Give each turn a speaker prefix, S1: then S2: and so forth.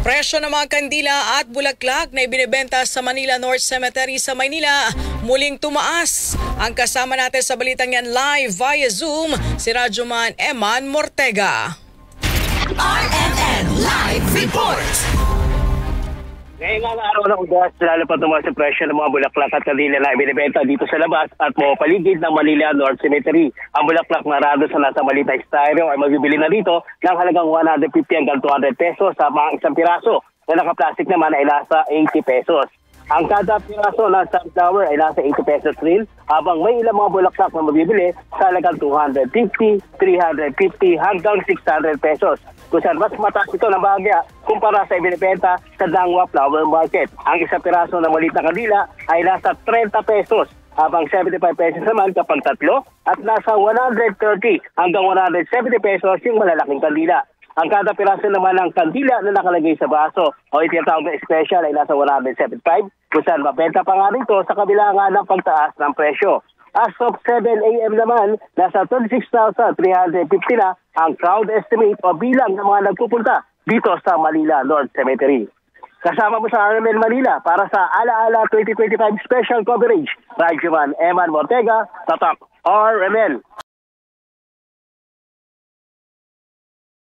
S1: Presyo ng mga kandila at bulaklak na ibinebenta sa Manila North Cemetery sa Maynila muling tumaas. Ang kasama natin sa balitang yan live via Zoom, si Radyoman Eman Mortega.
S2: RMN Live Report!
S3: Ngayong nga araw ng ugas, lalo pa tumaas ang presyo ng mga bulaklak at kandila na ibinibenta dito sa labas at mga paligid ng Manila North Cemetery. Ang bulaklak na rado sa nasa Malita Styro ay magbibili na dito ng halagang 150 hanggang 200 pesos sa mga isang piraso na naka-plastic naman ay nasa 80 pesos. Ang kada piraso ng sunflower ay nasa 80 pesos rin, habang may ilang mga bulaklak na mabibili sa halagang 250, 350 hanggang 600 pesos. Kung saan mas mataas ito ng bahagya kumpara sa ibinibenta sa Dangwa Flower Market. Ang isang piraso ng maliit na kandila ay nasa 30 pesos, habang 75 pesos naman kapag tatlo at nasa 130 hanggang 170 pesos yung malalaking kandila. Ang kada piraso naman ng kandila na nakalagay sa baso o itinatawag na special ay nasa 175, kung saan mabenta pa nga rito sa kabila nga ng pagtaas ng presyo. As of 7 a.m. naman, nasa 26,350 na ang crowd estimate o bilang ng mga nagpupunta dito sa Manila North Cemetery. Kasama mo sa RMN Manila para sa Alaala 2025 Special Coverage, Radyoman Eman Mortega, Tatak RMN.